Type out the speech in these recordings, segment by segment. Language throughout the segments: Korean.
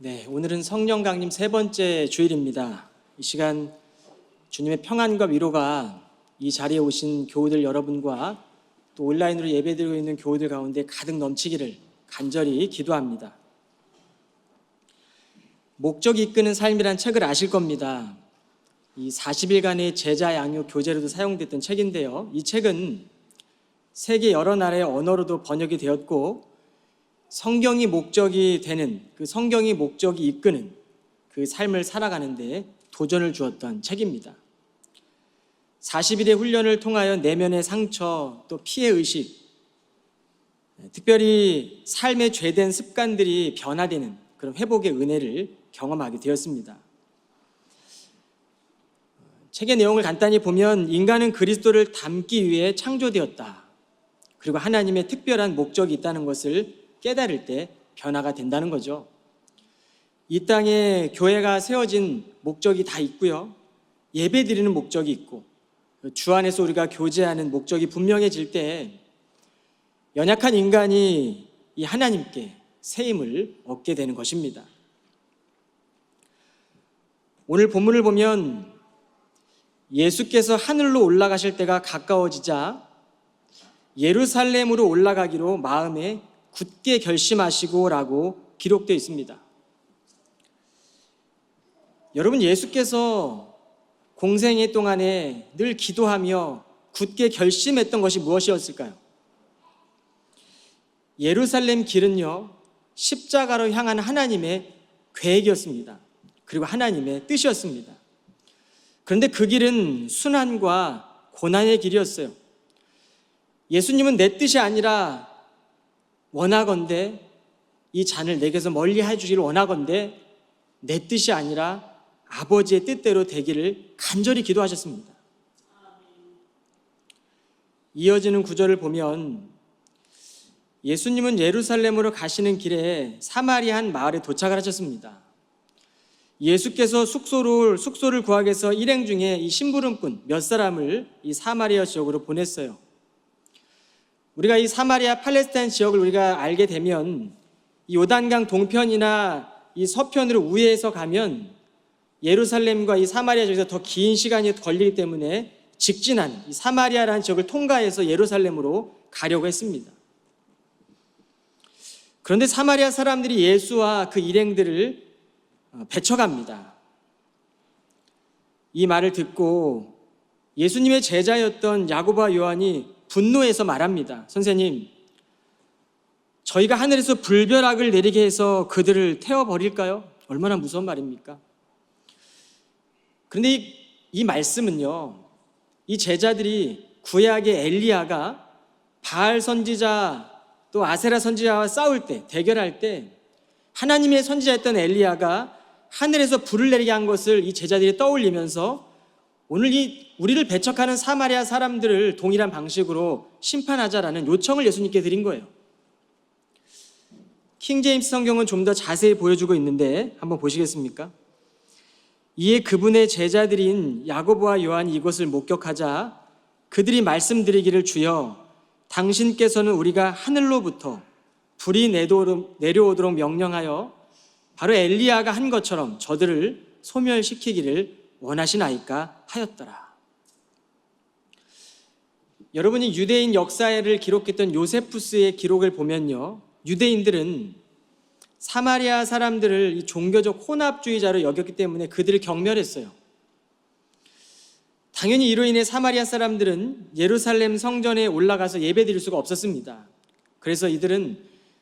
네, 오늘은 성령 강림 세 번째 주일입니다. 이 시간 주님의 평안과 위로가 이 자리에 오신 교우들 여러분과 또 온라인으로 예배드리고 있는 교우들 가운데 가득 넘치기를 간절히 기도합니다. 목적이 이끄는 삶이란 책을 아실 겁니다. 이 40일간의 제자 양육 교재로도 사용됐던 책인데요. 이 책은 세계 여러 나라의 언어로도 번역이 되었고 성경이 목적이 되는, 그 성경이 목적이 이끄는 그 삶을 살아가는데 도전을 주었던 책입니다. 40일의 훈련을 통하여 내면의 상처, 또 피해의식, 특별히 삶의 죄된 습관들이 변화되는 그런 회복의 은혜를 경험하게 되었습니다. 책의 내용을 간단히 보면 인간은 그리스도를 닮기 위해 창조되었다. 그리고 하나님의 특별한 목적이 있다는 것을 깨달을 때 변화가 된다는 거죠. 이 땅에 교회가 세워진 목적이 다 있고요. 예배 드리는 목적이 있고 주 안에서 우리가 교제하는 목적이 분명해질 때 연약한 인간이 이 하나님께 새 힘을 얻게 되는 것입니다. 오늘 본문을 보면 예수께서 하늘로 올라가실 때가 가까워지자 예루살렘으로 올라가기로 마음에 굳게 결심하시고 라고 기록되어 있습니다. 여러분, 예수께서 공생애 동안에 늘 기도하며 굳게 결심했던 것이 무엇이었을까요? 예루살렘 길은요, 십자가로 향한 하나님의 계획이었습니다. 그리고 하나님의 뜻이었습니다. 그런데 그 길은 순환과 고난의 길이었어요. 예수님은 내 뜻이 아니라 원하건대 이 잔을 내게서 멀리 해주기를 원하건대 내 뜻이 아니라 아버지의 뜻대로 되기를 간절히 기도하셨습니다. 이어지는 구절을 보면 예수님은 예루살렘으로 가시는 길에 사마리아 한 마을에 도착을 하셨습니다. 예수께서 숙소를 구하기 위해서 일행 중에 이 심부름꾼 몇 사람을 이 사마리아 지역으로 보냈어요. 우리가 이 사마리아 팔레스타인 지역을 우리가 알게 되면 이 요단강 동편이나 이 서편으로 우회해서 가면 예루살렘과 이 사마리아 지역에서 더 긴 시간이 걸리기 때문에 직진한 이 사마리아라는 지역을 통과해서 예루살렘으로 가려고 했습니다. 그런데 사마리아 사람들이 예수와 그 일행들을 배척합니다. 이 말을 듣고 예수님의 제자였던 야고보와 요한이 분노해서 말합니다. 선생님, 저희가 하늘에서 불벼락을 내리게 해서 그들을 태워버릴까요? 얼마나 무서운 말입니까? 그런데 이 말씀은요, 이 제자들이 구약의 엘리야가 바알 선지자 또 아세라 선지자와 싸울 때, 대결할 때 하나님의 선지자였던 엘리야가 하늘에서 불을 내리게 한 것을 이 제자들이 떠올리면서 오늘 우리를 배척하는 사마리아 사람들을 동일한 방식으로 심판하자라는 요청을 예수님께 드린 거예요. 킹제임스 성경은 좀 더 자세히 보여주고 있는데 한번 보시겠습니까? 이에 그분의 제자들인 야고보와 요한이 이것을 목격하자 그들이 말씀드리기를 주여 당신께서는 우리가 하늘로부터 불이 내려오도록 명령하여 바로 엘리야가 한 것처럼 저들을 소멸시키기를 원하시나이까 하였더라. 여러분이 유대인 역사를 기록했던 요세푸스의 기록을 보면요, 유대인들은 사마리아 사람들을 이 종교적 혼합주의자로 여겼기 때문에 그들을 경멸했어요. 당연히 이로 인해 사마리아 사람들은 예루살렘 성전에 올라가서 예배드릴 수가 없었습니다. 그래서 이들은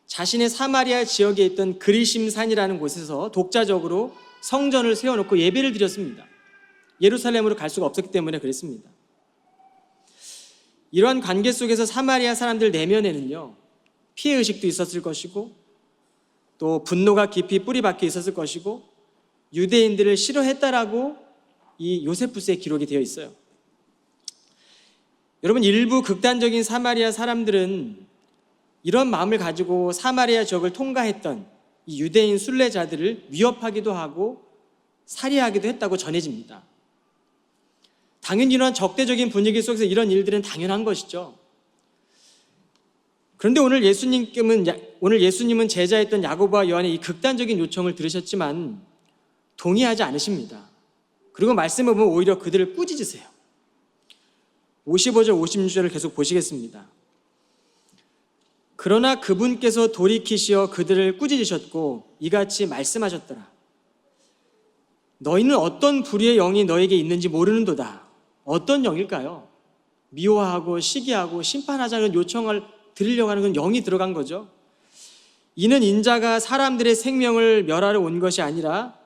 자신의 사마리아 지역에 있던 그리심산이라는 곳에서 독자적으로 성전을 세워놓고 예배를 드렸습니다. 예루살렘으로 갈 수가 없었기 때문에 그랬습니다. 이러한 관계 속에서 사마리아 사람들 내면에는요, 피해의식도 있었을 것이고 또 분노가 깊이 뿌리박혀 있었을 것이고 유대인들을 싫어했다라고 이 요세푸스의 기록이 되어 있어요. 여러분, 일부 극단적인 사마리아 사람들은 이런 마음을 가지고 사마리아 지역을 통과했던 이 유대인 순례자들을 위협하기도 하고 살해하기도 했다고 전해집니다. 당연히 이런 적대적인 분위기 속에서 이런 일들은 당연한 것이죠. 그런데 오늘 예수님께서는 오늘 예수님은 제자였던 야고보와 요한의 이 극단적인 요청을 들으셨지만 동의하지 않으십니다. 그리고 말씀을 보면 오히려 그들을 꾸짖으세요. 55절 56절을 계속 보시겠습니다. 그러나 그분께서 돌이키시어 그들을 꾸짖으셨고 이같이 말씀하셨더라. 너희는 어떤 불의의 영이 너에게 있는지 모르는도다. 어떤 영일까요? 미워하고 시기하고 심판하자는 요청을 드리려고 하는 건 영이 들어간 거죠. 이는 인자가 사람들의 생명을 멸하러 온 것이 아니라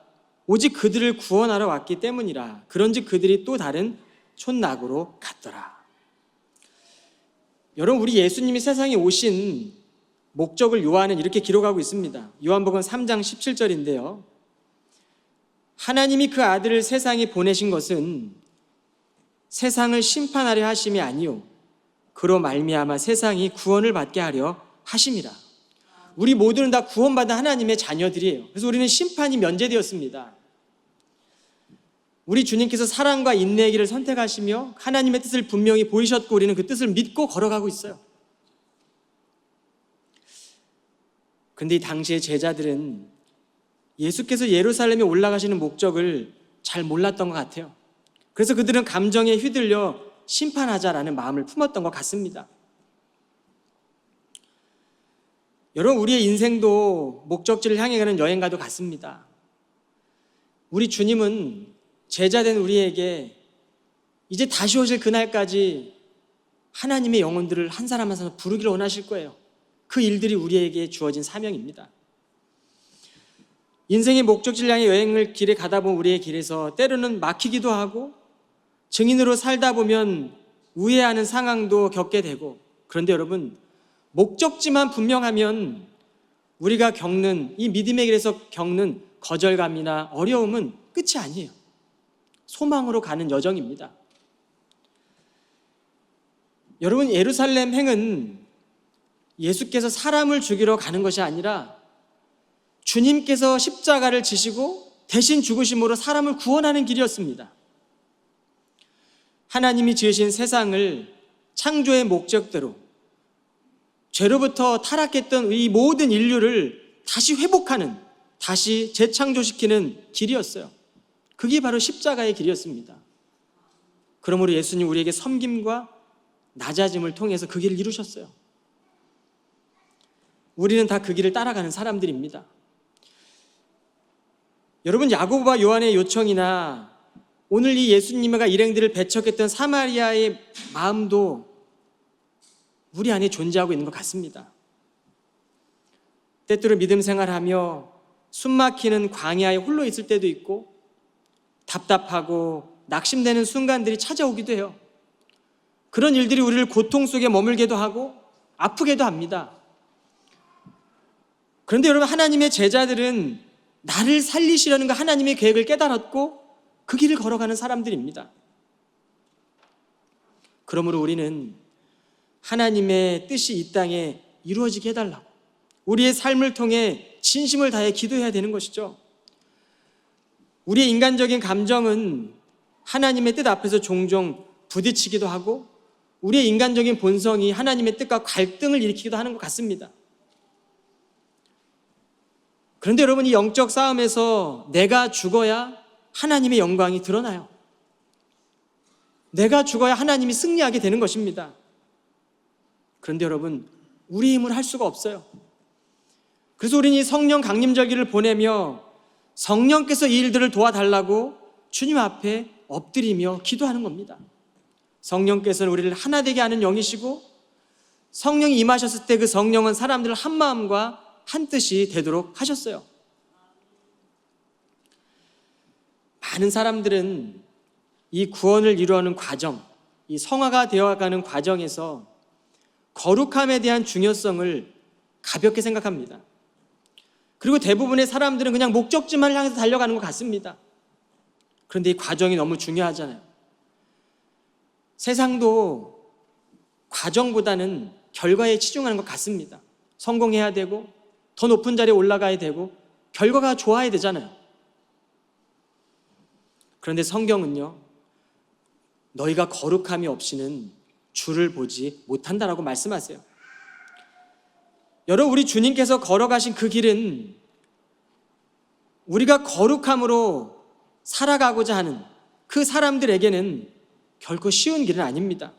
오직 그들을 구원하러 왔기 때문이라. 그런즉 그들이 또 다른 촌낙으로 갔더라. 여러분, 우리 예수님이 세상에 오신 목적을 요한은 이렇게 기록하고 있습니다. 요한복음 3장 17절인데요. 하나님이 그 아들을 세상에 보내신 것은 세상을 심판하려 하심이 아니요 그로 말미암아 세상이 구원을 받게 하려 하심이라. 우리 모두는 다 구원받은 하나님의 자녀들이에요. 그래서 우리는 심판이 면제되었습니다. 우리 주님께서 사랑과 인내의 길을 선택하시며 하나님의 뜻을 분명히 보이셨고 우리는 그 뜻을 믿고 걸어가고 있어요. 그런데 이 당시의 제자들은 예수께서 예루살렘에 올라가시는 목적을 잘 몰랐던 것 같아요. 그래서 그들은 감정에 휘둘려 심판하자라는 마음을 품었던 것 같습니다. 여러분, 우리의 인생도 목적지를 향해 가는 여행과도 같습니다. 우리 주님은 제자된 우리에게 이제 다시 오실 그날까지 하나님의 영혼들을 한 사람 한 사람 부르기를 원하실 거예요. 그 일들이 우리에게 주어진 사명입니다. 인생의 목적지를 향해 여행을 길에 가다 보면 우리의 길에서 때로는 막히기도 하고 증인으로 살다 보면 우회하는 상황도 겪게 되고, 그런데 여러분, 목적지만 분명하면 우리가 겪는 이 믿음의 길에서 겪는 거절감이나 어려움은 끝이 아니에요. 소망으로 가는 여정입니다. 여러분, 예루살렘 행은 예수께서 사람을 죽이러 가는 것이 아니라 주님께서 십자가를 지시고 대신 죽으심으로 사람을 구원하는 길이었습니다. 하나님이 지으신 세상을 창조의 목적대로 죄로부터 타락했던 이 모든 인류를 다시 회복하는, 다시 재창조시키는 길이었어요. 그게 바로 십자가의 길이었습니다. 그러므로 예수님 우리에게 섬김과 낮아짐을 통해서 그 길을 이루셨어요. 우리는 다 그 길을 따라가는 사람들입니다. 여러분, 야고보와 요한의 요청이나 오늘 이 예수님과 일행들을 배척했던 사마리아의 마음도 우리 안에 존재하고 있는 것 같습니다. 때때로 믿음 생활하며 숨막히는 광야에 홀로 있을 때도 있고 답답하고 낙심되는 순간들이 찾아오기도 해요. 그런 일들이 우리를 고통 속에 머물게도 하고 아프게도 합니다. 그런데 여러분, 하나님의 제자들은 나를 살리시려는 그 하나님의 계획을 깨달았고 그 길을 걸어가는 사람들입니다. 그러므로 우리는 하나님의 뜻이 이 땅에 이루어지게 해달라고 우리의 삶을 통해 진심을 다해 기도해야 되는 것이죠. 우리의 인간적인 감정은 하나님의 뜻 앞에서 종종 부딪히기도 하고 우리의 인간적인 본성이 하나님의 뜻과 갈등을 일으키기도 하는 것 같습니다. 그런데 여러분, 이 영적 싸움에서 내가 죽어야 하나님의 영광이 드러나요. 내가 죽어야 하나님이 승리하게 되는 것입니다. 그런데 여러분, 우리 힘으로 할 수가 없어요. 그래서 우리는 이 성령 강림절기를 보내며 성령께서 이 일들을 도와달라고 주님 앞에 엎드리며 기도하는 겁니다. 성령께서는 우리를 하나 되게 하는 영이시고 성령이 임하셨을 때 그 성령은 사람들을 한 마음과 한 뜻이 되도록 하셨어요. 많은 사람들은 이 구원을 이루어가는 과정, 이 성화가 되어가는 과정에서 거룩함에 대한 중요성을 가볍게 생각합니다. 그리고 대부분의 사람들은 그냥 목적지만 향해서 달려가는 것 같습니다. 그런데 이 과정이 너무 중요하잖아요. 세상도 과정보다는 결과에 치중하는 것 같습니다. 성공해야 되고 더 높은 자리에 올라가야 되고 결과가 좋아야 되잖아요. 그런데 성경은요, 너희가 거룩함이 없이는 주를 보지 못한다라고 말씀하세요. 여러분, 우리 주님께서 걸어가신 그 길은 우리가 거룩함으로 살아가고자 하는 그 사람들에게는 결코 쉬운 길은 아닙니다.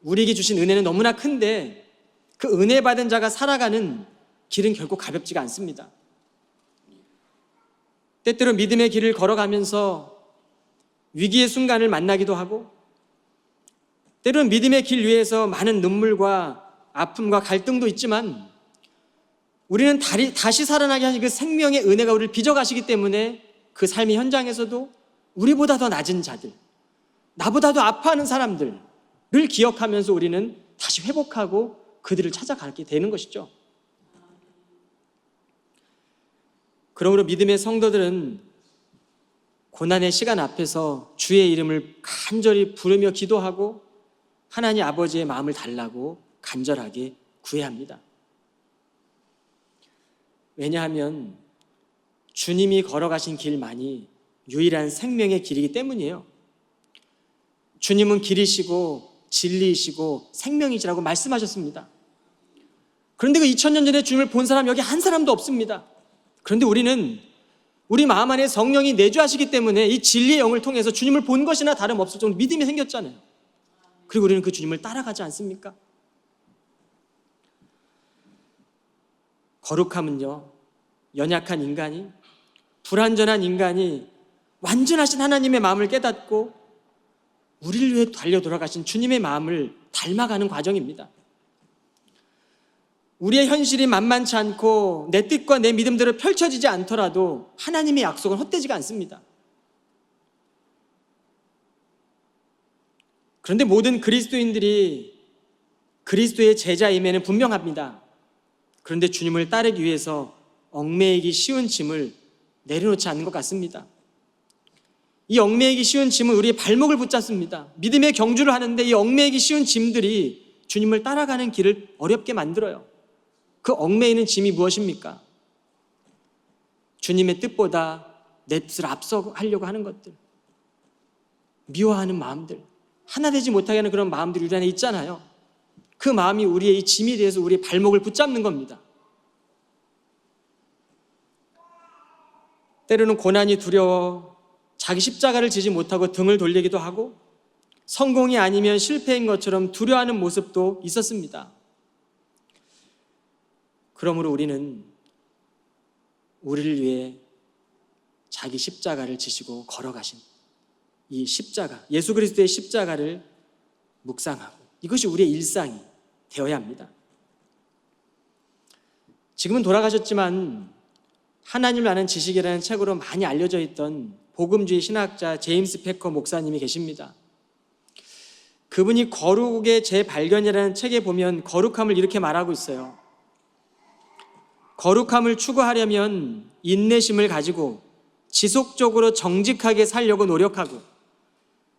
우리에게 주신 은혜는 너무나 큰데 그 은혜 받은 자가 살아가는 길은 결코 가볍지가 않습니다. 때때로 믿음의 길을 걸어가면서 위기의 순간을 만나기도 하고, 때로는 믿음의 길 위에서 많은 눈물과 아픔과 갈등도 있지만, 우리는 다시 살아나게 하신 그 생명의 은혜가 우리를 빚어가시기 때문에 그 삶의 현장에서도 우리보다 더 낮은 자들, 나보다 더 아파하는 사람들을 기억하면서 우리는 다시 회복하고 그들을 찾아가게 되는 것이죠. 그러므로 믿음의 성도들은 고난의 시간 앞에서 주의 이름을 간절히 부르며 기도하고 하나님 아버지의 마음을 달라고 간절하게 구해야 합니다. 왜냐하면 주님이 걸어가신 길만이 유일한 생명의 길이기 때문이에요. 주님은 길이시고 진리이시고 생명이시라고 말씀하셨습니다. 그런데 그 2000년 전에 주님을 본 사람 여기 한 사람도 없습니다. 그런데 우리는 우리 마음 안에 성령이 내주하시기 때문에 이 진리의 영을 통해서 주님을 본 것이나 다름없을 정도로 믿음이 생겼잖아요. 그리고 우리는 그 주님을 따라가지 않습니까? 거룩함은요, 연약한 인간이, 불완전한 인간이 완전하신 하나님의 마음을 깨닫고 우리를 위해 달려 돌아가신 주님의 마음을 닮아가는 과정입니다. 우리의 현실이 만만치 않고 내 뜻과 내 믿음대로 펼쳐지지 않더라도 하나님의 약속은 헛되지가 않습니다. 그런데 모든 그리스도인들이 그리스도의 제자임에는 분명합니다. 그런데 주님을 따르기 위해서 얽매이기 쉬운 짐을 내려놓지 않는 것 같습니다. 이 얽매이기 쉬운 짐은 우리의 발목을 붙잡습니다. 믿음의 경주를 하는데 이 얽매이기 쉬운 짐들이 주님을 따라가는 길을 어렵게 만들어요. 그 얽매이는 짐이 무엇입니까? 주님의 뜻보다 내 뜻을 앞서가려고 하는 것들, 미워하는 마음들, 하나 되지 못하게 하는 그런 마음들이 우리 안에 있잖아요. 그 마음이 우리의 이 짐이 돼서 우리의 발목을 붙잡는 겁니다. 때로는 고난이 두려워 자기 십자가를 지지 못하고 등을 돌리기도 하고, 성공이 아니면 실패인 것처럼 두려워하는 모습도 있었습니다. 그러므로 우리는 우리를 위해 자기 십자가를 지시고 걸어가신 이 십자가, 예수 그리스도의 십자가를 묵상하고, 이것이 우리의 일상이 되어야 합니다. 지금은 돌아가셨지만 하나님을 아는 지식이라는 책으로 많이 알려져 있던 복음주의 신학자 제임스 패커 목사님이 계십니다. 그분이 거룩의 재발견이라는 책에 보면 거룩함을 이렇게 말하고 있어요. 거룩함을 추구하려면 인내심을 가지고 지속적으로 정직하게 살려고 노력하고,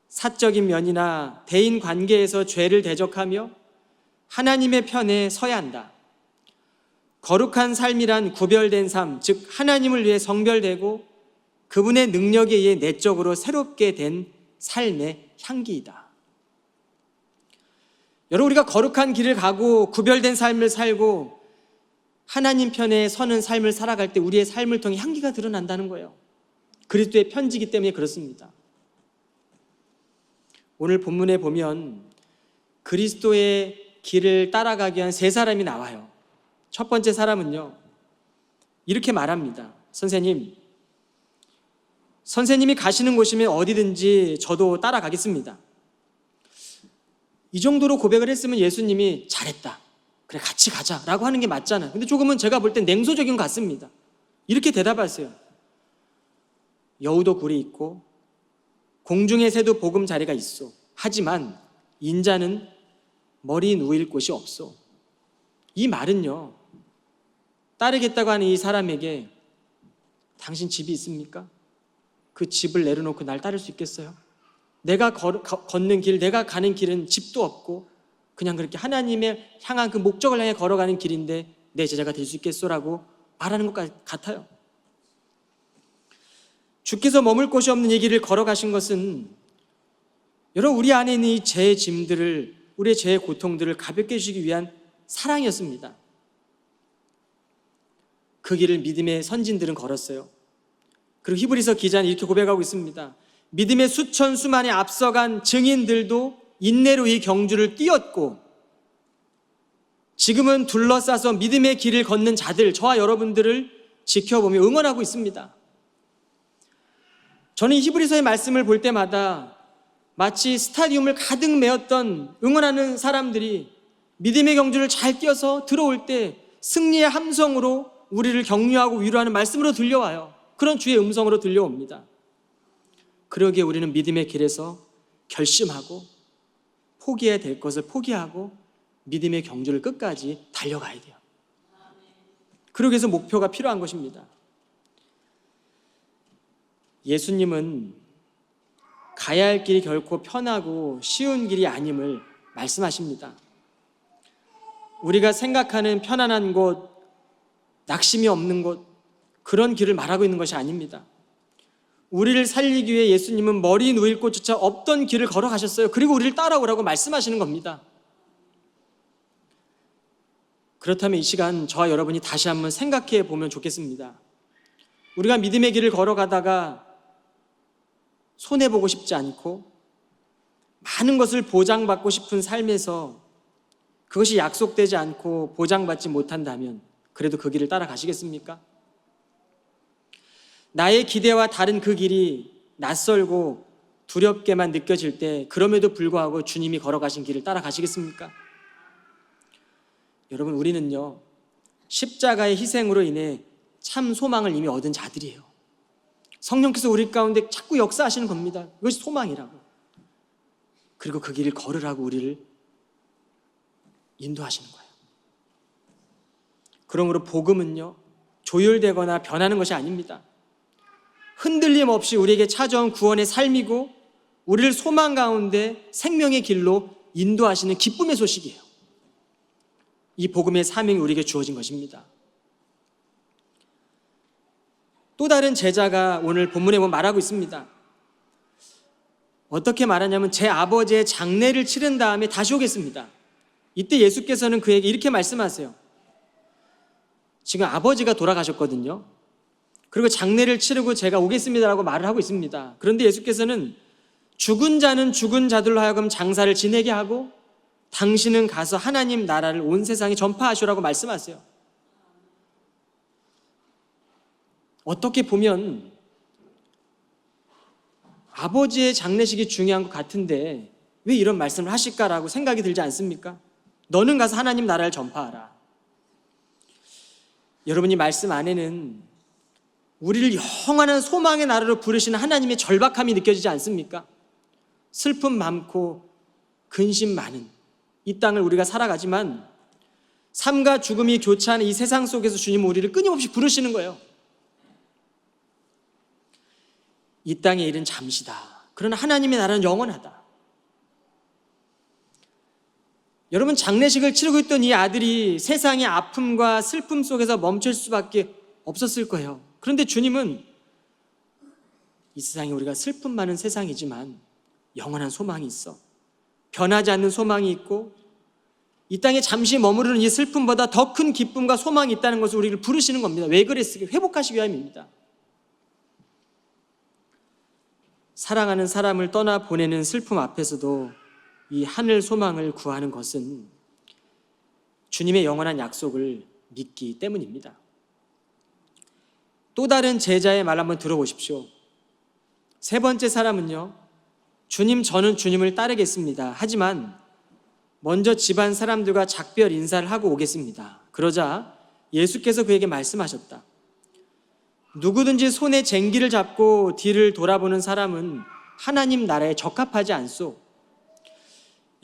사적인 면이나 대인 관계에서 죄를 대적하며 하나님의 편에 서야 한다. 거룩한 삶이란 구별된 삶, 즉 하나님을 위해 성별되고 그분의 능력에 의해 내적으로 새롭게 된 삶의 향기이다. 여러분, 우리가 거룩한 길을 가고 구별된 삶을 살고 하나님 편에 서는 삶을 살아갈 때 우리의 삶을 통해 향기가 드러난다는 거예요. 그리스도의 편지이기 때문에 그렇습니다. 오늘 본문에 보면 그리스도의 길을 따라가기 위한 세 사람이 나와요. 첫 번째 사람은요, 이렇게 말합니다. 선생님이 가시는 곳이면 어디든지 저도 따라가겠습니다. 이 정도로 고백을 했으면 예수님이 잘했다, 그래 같이 가자라고 하는 게 맞잖아요. 근데 조금은 제가 볼 땐 냉소적인 것 같습니다. 이렇게 대답하세요. 여우도 굴이 있고 공중의 새도 보금 자리가 있어. 하지만 인자는 머리 누일 곳이 없어. 이 말은요, 따르겠다고 하는 이 사람에게 당신 집이 있습니까? 그 집을 내려놓고 날 따를 수 있겠어요? 내가 걷는 길, 내가 가는 길은 집도 없고 그냥 그렇게 하나님의 향한 그 목적을 향해 걸어가는 길인데 내 제자가 될 수 있겠소라고 말하는 것 같아요. 주께서 머물 곳이 없는 이 길을 걸어가신 것은 여러분, 우리 안에 있는 이 죄의 짐들을 우리의 죄의 고통들을 가볍게 해주시기 위한 사랑이었습니다. 그 길을 믿음의 선진들은 걸었어요. 그리고 히브리서 기자는 이렇게 고백하고 있습니다. 믿음의 수천 수만에 앞서간 증인들도 인내로 이 경주를 뛰었고, 지금은 둘러싸서 믿음의 길을 걷는 자들, 저와 여러분들을 지켜보며 응원하고 있습니다. 저는 히브리서의 말씀을 볼 때마다 마치 스타디움을 가득 메웠던 응원하는 사람들이 믿음의 경주를 잘 뛰어서 들어올 때 승리의 함성으로 우리를 격려하고 위로하는 말씀으로 들려와요. 그런 주의 음성으로 들려옵니다. 그러기에 우리는 믿음의 길에서 결심하고 포기해야 될 것을 포기하고 믿음의 경주를 끝까지 달려가야 돼요. 그러기 위해서 목표가 필요한 것입니다. 예수님은 가야 할 길이 결코 편하고 쉬운 길이 아님을 말씀하십니다. 우리가 생각하는 편안한 곳, 낙심이 없는 곳, 그런 길을 말하고 있는 것이 아닙니다. 우리를 살리기 위해 예수님은 머리 누일 곳조차 없던 길을 걸어가셨어요. 그리고 우리를 따라오라고 말씀하시는 겁니다. 그렇다면 이 시간 저와 여러분이 다시 한번 생각해 보면 좋겠습니다. 우리가 믿음의 길을 걸어가다가 손해보고 싶지 않고 많은 것을 보장받고 싶은 삶에서 그것이 약속되지 않고 보장받지 못한다면 그래도 그 길을 따라가시겠습니까? 나의 기대와 다른 그 길이 낯설고 두렵게만 느껴질 때 그럼에도 불구하고 주님이 걸어가신 길을 따라가시겠습니까? 여러분, 우리는요, 십자가의 희생으로 인해 참 소망을 이미 얻은 자들이에요. 성령께서 우리 가운데 자꾸 역사하시는 겁니다. 그것이 소망이라고. 그리고 그 길을 걸으라고 우리를 인도하시는 거예요. 그러므로 복음은요, 조율되거나 변하는 것이 아닙니다. 흔들림 없이 우리에게 찾아온 구원의 삶이고 우리를 소망 가운데 생명의 길로 인도하시는 기쁨의 소식이에요. 이 복음의 사명이 우리에게 주어진 것입니다. 또 다른 제자가 오늘 본문에 보면 말하고 있습니다. 어떻게 말하냐면 제 아버지의 장례를 치른 다음에 다시 오겠습니다. 이때 예수께서는 그에게 이렇게 말씀하세요. 지금 아버지가 돌아가셨거든요. 그리고 장례를 치르고 제가 오겠습니다라고 말을 하고 있습니다. 그런데 예수께서는 죽은 자는 죽은 자들로 하여금 장사를 지내게 하고 당신은 가서 하나님 나라를 온 세상에 전파하시라고 말씀하세요. 어떻게 보면 아버지의 장례식이 중요한 것 같은데 왜 이런 말씀을 하실까라고 생각이 들지 않습니까? 너는 가서 하나님 나라를 전파하라. 여러분이 말씀 안에는 우리를 영원한 소망의 나라로 부르시는 하나님의 절박함이 느껴지지 않습니까? 슬픔 많고 근심 많은 이 땅을 우리가 살아가지만 삶과 죽음이 교차하는 이 세상 속에서 주님은 우리를 끊임없이 부르시는 거예요. 이 땅의 일은 잠시다. 그러나 하나님의 나라는 영원하다. 여러분, 장례식을 치르고 있던 이 아들이 세상의 아픔과 슬픔 속에서 멈출 수밖에 없었을 거예요. 그런데 주님은 이 세상이 우리가 슬픔 많은 세상이지만 영원한 소망이 있어. 변하지 않는 소망이 있고 이 땅에 잠시 머무르는 이 슬픔보다 더 큰 기쁨과 소망이 있다는 것을 우리를 부르시는 겁니다. 왜 그랬을까? 회복하시기 위함입니다. 사랑하는 사람을 떠나보내는 슬픔 앞에서도 이 하늘 소망을 구하는 것은 주님의 영원한 약속을 믿기 때문입니다. 또 다른 제자의 말 한번 들어보십시오. 세 번째 사람은요, 주님, 저는 주님을 따르겠습니다. 하지만 먼저 집안 사람들과 작별 인사를 하고 오겠습니다. 그러자 예수께서 그에게 말씀하셨다. 누구든지 손에 쟁기를 잡고 뒤를 돌아보는 사람은 하나님 나라에 적합하지 않소.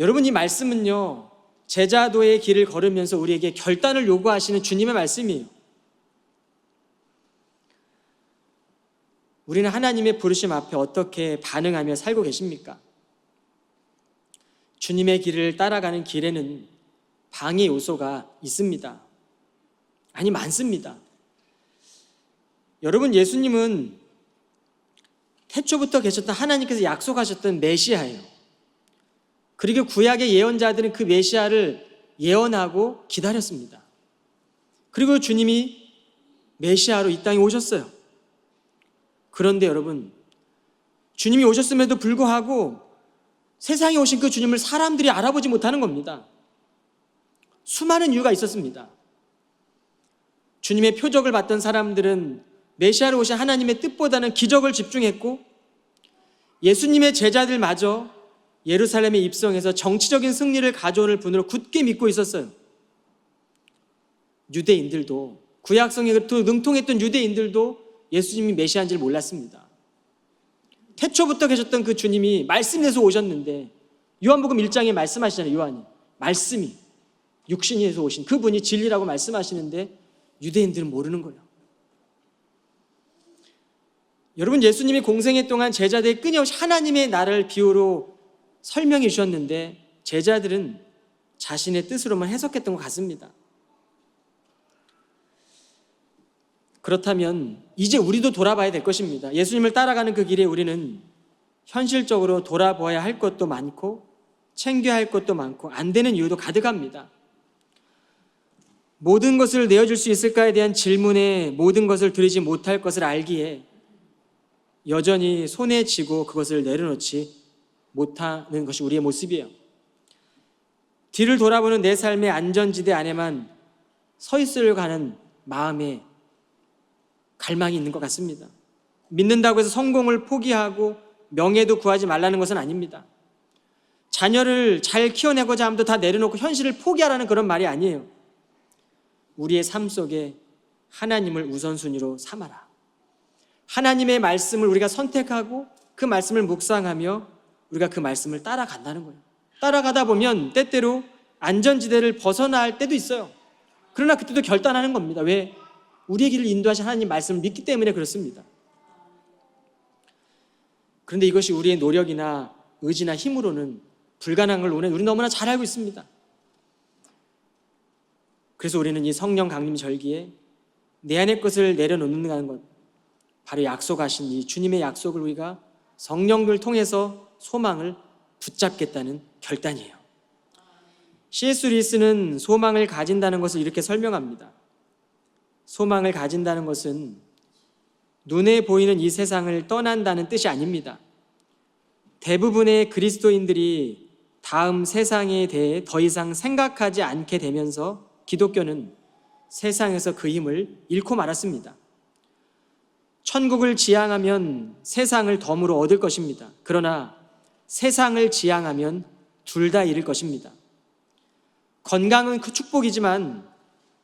여러분, 이 말씀은요, 제자도의 길을 걸으면서 우리에게 결단을 요구하시는 주님의 말씀이에요. 우리는 하나님의 부르심 앞에 어떻게 반응하며 살고 계십니까? 주님의 길을 따라가는 길에는 방해 요소가 있습니다. 아니, 많습니다. 여러분, 예수님은 태초부터 계셨던 하나님께서 약속하셨던 메시아예요. 그리고 구약의 예언자들은 그 메시아를 예언하고 기다렸습니다. 그리고 주님이 메시아로 이 땅에 오셨어요. 그런데 여러분, 주님이 오셨음에도 불구하고 세상에 오신 그 주님을 사람들이 알아보지 못하는 겁니다. 수많은 이유가 있었습니다. 주님의 표적을 봤던 사람들은 메시아로 오신 하나님의 뜻보다는 기적을 집중했고, 예수님의 제자들마저 예루살렘에 입성해서 정치적인 승리를 가져올 분으로 굳게 믿고 있었어요. 유대인들도, 구약성에 능통했던 유대인들도 예수님이 메시아인 줄 몰랐습니다. 태초부터 계셨던 그 주님이 말씀에서 오셨는데, 요한복음 1장에 말씀하시잖아요. 요한이 말씀이 육신에서 오신 그분이 진리라고 말씀하시는데 유대인들은 모르는 거예요. 여러분, 예수님이 공생애 동안 제자들이 끊임없이 하나님의 나라를 비유로 설명해 주셨는데 제자들은 자신의 뜻으로만 해석했던 것 같습니다. 그렇다면 이제 우리도 돌아봐야 될 것입니다. 예수님을 따라가는 그 길에 우리는 현실적으로 돌아보아야 할 것도 많고 챙겨야 할 것도 많고 안 되는 이유도 가득합니다. 모든 것을 내어줄 수 있을까에 대한 질문에 모든 것을 드리지 못할 것을 알기에 여전히 손에 쥐고 그것을 내려놓지 못하는 것이 우리의 모습이에요. 뒤를 돌아보는 내 삶의 안전지대 안에만 서 있으려고 하는 마음에 갈망이 있는 것 같습니다. 믿는다고 해서 성공을 포기하고 명예도 구하지 말라는 것은 아닙니다. 자녀를 잘 키워내고자 함도 다 내려놓고 현실을 포기하라는 그런 말이 아니에요. 우리의 삶 속에 하나님을 우선순위로 삼아라. 하나님의 말씀을 우리가 선택하고 그 말씀을 묵상하며 우리가 그 말씀을 따라간다는 거예요. 따라가다 보면 때때로 안전지대를 벗어날 때도 있어요. 그러나 그때도 결단하는 겁니다. 왜? 우리의 길을 인도하신 하나님 말씀을 믿기 때문에 그렇습니다. 그런데 이것이 우리의 노력이나 의지나 힘으로는 불가능한 걸 우리는 너무나 잘 알고 있습니다. 그래서 우리는 이 성령 강림 절기에 내 안의 것을 내려놓는다는 것, 바로 약속하신 이 주님의 약속을 우리가 성령을 통해서 소망을 붙잡겠다는 결단이에요. C.S. 루이스는 소망을 가진다는 것을 이렇게 설명합니다. 소망을 가진다는 것은 눈에 보이는 이 세상을 떠난다는 뜻이 아닙니다. 대부분의 그리스도인들이 다음 세상에 대해 더 이상 생각하지 않게 되면서 기독교는 세상에서 그 힘을 잃고 말았습니다. 천국을 지향하면 세상을 덤으로 얻을 것입니다. 그러나 세상을 지향하면 둘 다 잃을 것입니다. 건강은 그 축복이지만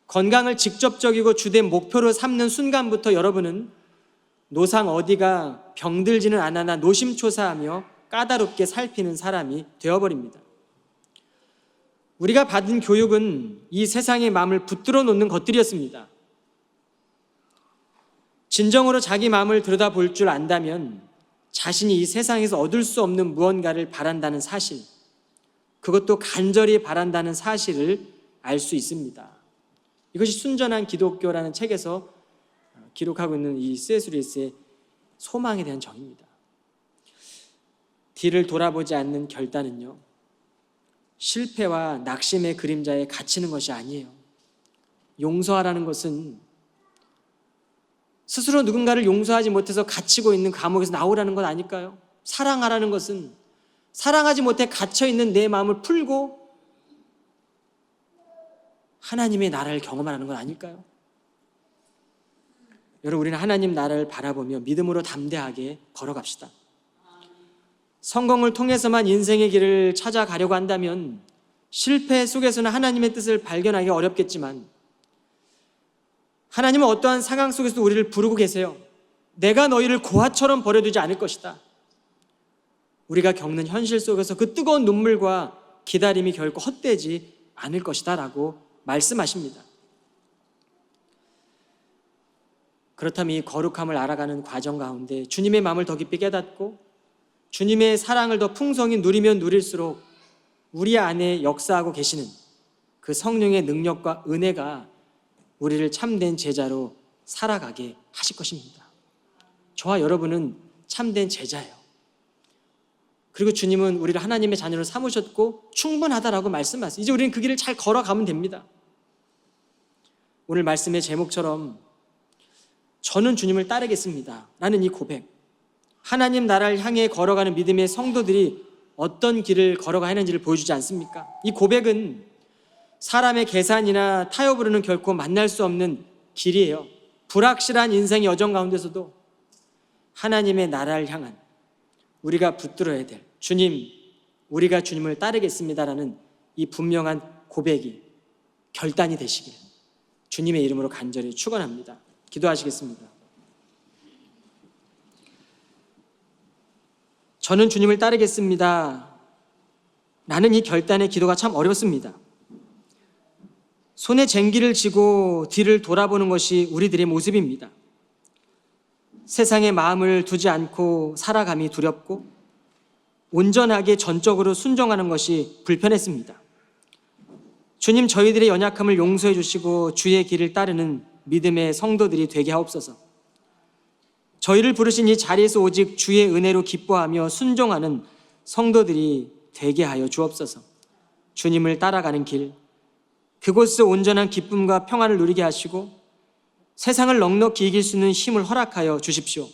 건강을 직접적이고 주된 목표로 삼는 순간부터 여러분은 노상 어디가 병들지는 않아나 노심초사하며 까다롭게 살피는 사람이 되어버립니다. 우리가 받은 교육은 이 세상의 마음을 붙들어 놓는 것들이었습니다. 진정으로 자기 마음을 들여다볼 줄 안다면 자신이 이 세상에서 얻을 수 없는 무언가를 바란다는 사실, 그것도 간절히 바란다는 사실을 알 수 있습니다. 이것이 순전한 기독교라는 책에서 기록하고 있는 이 C.S. 루이스의 소망에 대한 정의입니다. 뒤를 돌아보지 않는 결단은요, 실패와 낙심의 그림자에 갇히는 것이 아니에요. 용서하라는 것은 스스로 누군가를 용서하지 못해서 갇히고 있는 감옥에서 나오라는 것 아닐까요? 사랑하라는 것은 사랑하지 못해 갇혀있는 내 마음을 풀고 하나님의 나라를 경험하라는 건 아닐까요? 여러분, 우리는 하나님 나라를 바라보며 믿음으로 담대하게 걸어갑시다. 성공을 통해서만 인생의 길을 찾아가려고 한다면 실패 속에서는 하나님의 뜻을 발견하기 어렵겠지만 하나님은 어떠한 상황 속에서도 우리를 부르고 계세요. 내가 너희를 고아처럼 버려두지 않을 것이다. 우리가 겪는 현실 속에서 그 뜨거운 눈물과 기다림이 결코 헛되지 않을 것이다 라고 말씀하십니다. 그렇다면 이 거룩함을 알아가는 과정 가운데 주님의 마음을 더 깊이 깨닫고 주님의 사랑을 더 풍성히 누리면 누릴수록 우리 안에 역사하고 계시는 그 성령의 능력과 은혜가 우리를 참된 제자로 살아가게 하실 것입니다. 저와 여러분은 참된 제자예요. 그리고 주님은 우리를 하나님의 자녀로 삼으셨고 충분하다라고 말씀하세요. 이제 우리는 그 길을 잘 걸어가면 됩니다. 오늘 말씀의 제목처럼 저는 주님을 따르겠습니다 라는 이 고백, 하나님 나라를 향해 걸어가는 믿음의 성도들이 어떤 길을 걸어가야 하는지를 보여주지 않습니까? 이 고백은 사람의 계산이나 타협으로는 결코 만날 수 없는 길이에요. 불확실한 인생의 여정 가운데서도 하나님의 나라를 향한 우리가 붙들어야 될 주님, 우리가 주님을 따르겠습니다라는 이 분명한 고백이 결단이 되시길 주님의 이름으로 간절히 축원합니다. 기도하시겠습니다. 저는 주님을 따르겠습니다 라는 이 결단의 기도가 참 어렵습니다. 손에 쟁기를 쥐고 뒤를 돌아보는 것이 우리들의 모습입니다. 세상에 마음을 두지 않고 살아감이 두렵고 온전하게 전적으로 순종하는 것이 불편했습니다. 주님, 저희들의 연약함을 용서해 주시고 주의 길을 따르는 믿음의 성도들이 되게 하옵소서. 저희를 부르신 이 자리에서 오직 주의 은혜로 기뻐하며 순종하는 성도들이 되게 하여 주옵소서. 주님을 따라가는 길, 그곳에서 온전한 기쁨과 평안을 누리게 하시고 세상을 넉넉히 이길 수 있는 힘을 허락하여 주십시오.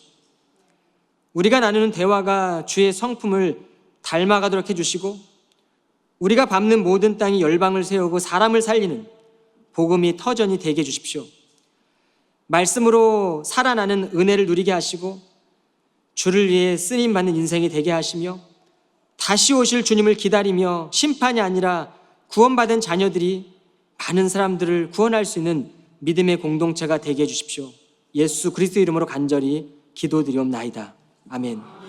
우리가 나누는 대화가 주의 성품을 닮아가도록 해주시고 우리가 밟는 모든 땅이 열방을 세우고 사람을 살리는 복음이 터전이 되게 해주십시오. 말씀으로 살아나는 은혜를 누리게 하시고 주를 위해 쓰임받는 인생이 되게 하시며 다시 오실 주님을 기다리며 심판이 아니라 구원받은 자녀들이 많은 사람들을 구원할 수 있는 믿음의 공동체가 되게 해주십시오. 예수 그리스도 이름으로 간절히 기도드리옵나이다. 아멘.